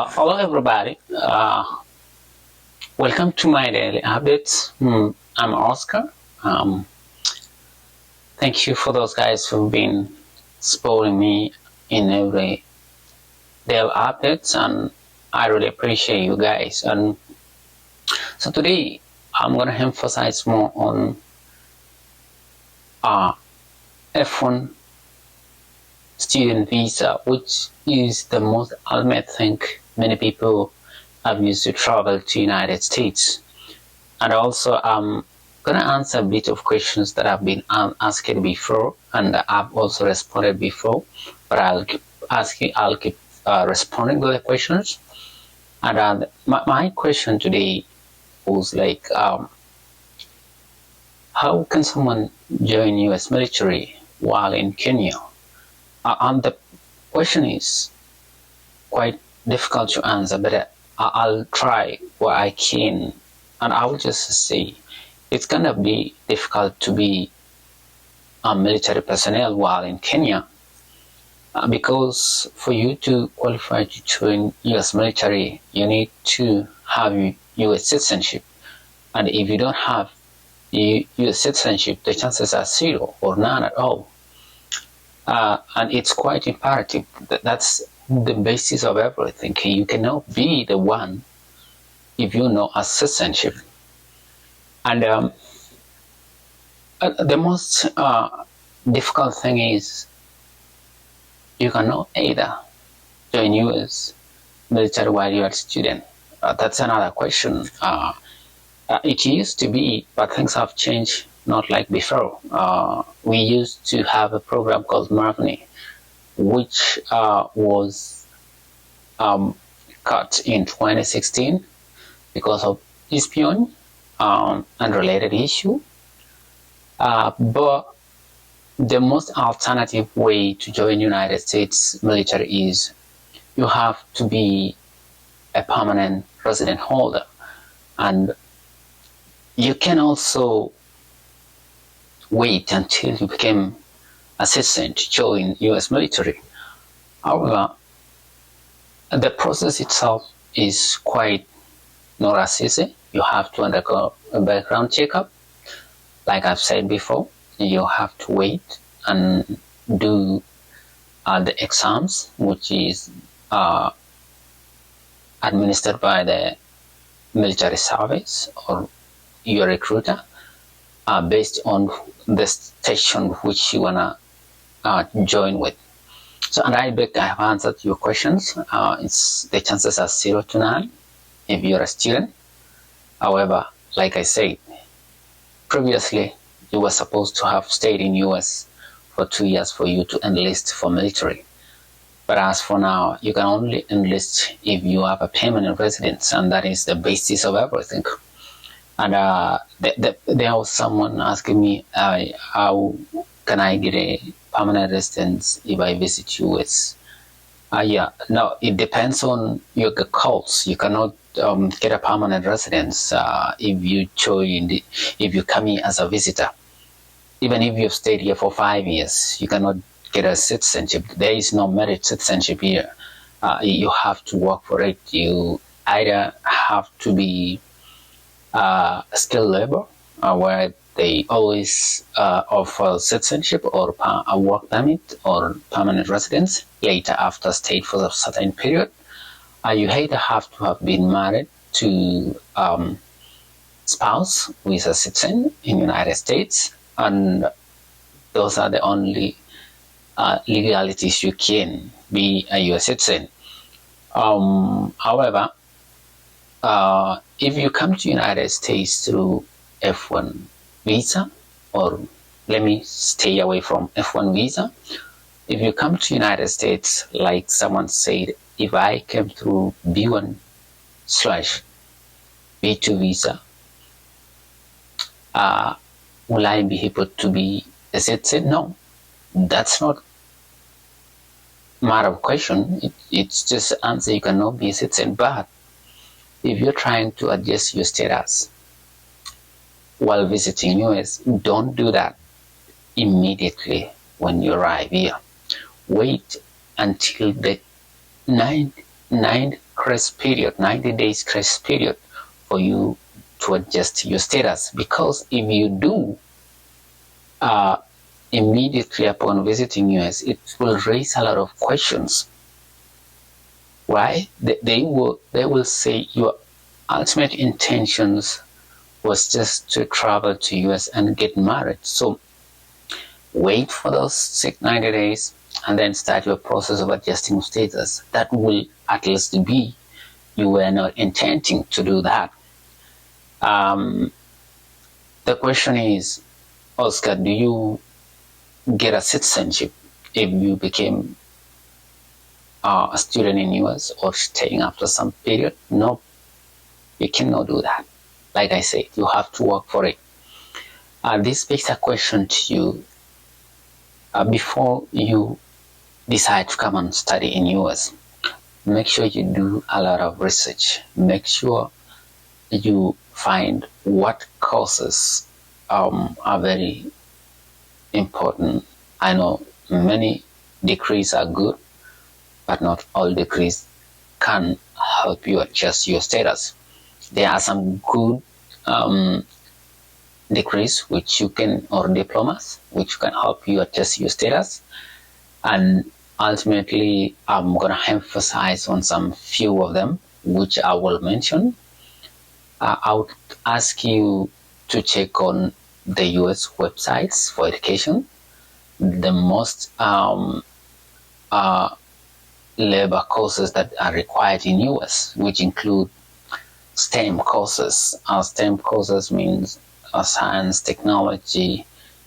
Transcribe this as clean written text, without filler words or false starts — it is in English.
Hello, everybody. Welcome to my daily updates. I'm Oscar. Thank you for those guys who've been supporting me in every daily updates, and I really appreciate you guys. And so today, I'm gonna emphasize more on uh, F1 student visa, which is the most ultimate thing many people have used to travel to United States. And also, I'm gonna answer a bit of questions that have been asked before, and I've also responded before. But I'll keep responding to the questions. And my question today was like, how can someone join U.S. military while in Kenya? And the question is quite difficult to answer, but I'll try what I can, and I will just say it's gonna be difficult to be a military personnel while in Kenya, because for you to qualify to join U.S. military, you need to have U.S. citizenship, and if you don't have U.S. citizenship, the chances are zero or none at all. And it's quite imperative. That's the basis of everything. You cannot be the one if you know a citizenship. And the most difficult thing is you cannot either join U.S. military while you are a student. That's another question. It used to be, but things have changed, not like before. We used to have a program called Marvini, which was cut in 2016 because of espionage and related issue. But the most alternative way to join United States military is you have to be a permanent resident holder, and you can also wait until you become a citizen to join U.S. military. However, the process itself is quite not as easy. You have to undergo a background checkup. Like I've said before, you have to wait and do the exams, which is administered by the military service or your recruiter, based on the station which you wanna join with. So, and I beg I have answered your questions. It's the chances are 0 to 9 if you're a student. However, like I said previously, you were supposed to have stayed in US for 2 years for you to enlist for military. But as for now, you can only enlist if you have a permanent residence, and that is the basis of everything. And there was someone asking me, how can I get a permanent residence if I visit US? Yeah, no, it depends on your calls. You cannot get a permanent residence if you come here as a visitor. Even if you've stayed here for 5 years, you cannot get a citizenship. There is no merit citizenship here. You have to work for it. You either have to be skilled labor, where they always offer citizenship or a work permit or permanent residence later after stayed for a certain period. You either have to have been married to spouse who is a citizen in the United States, and those are the only legalities you can be a U.S. citizen. However, if you come to United States through F1 visa, or let me stay away from F1 visa. If you come to United States, like someone said, if I came through B1/B2 visa, will I be able to be a citizen? No, that's not matter of question. It's just an answer. You cannot be a citizen. But if you're trying to adjust your status while visiting US, don't do that immediately when you arrive here. Wait until the ninth grace period, 90 days grace period for you to adjust your status. Because if you do immediately upon visiting US, it will raise a lot of questions. Why? They will say your ultimate intentions was just to travel to US and get married. So wait for those 90 days and then start your process of adjusting status. That will at least be you were not intending to do that. The question is, Oscar, do you get a citizenship if you became a student in US or staying after some period? No, you cannot do that. Like I said, you have to work for it. This begs a question to you. Before you decide to come and study in US, make sure you do a lot of research. Make sure you find what courses are very important. I know many degrees are good, but not all degrees can help you adjust your status. There are some good degrees which you can, or diplomas, which can help you adjust your status. And ultimately, I'm going to emphasize on some few of them, which I will mention. I would ask you to check on the US websites for education. The most labor courses that are required in US, which include STEM courses. STEM courses means science, technology,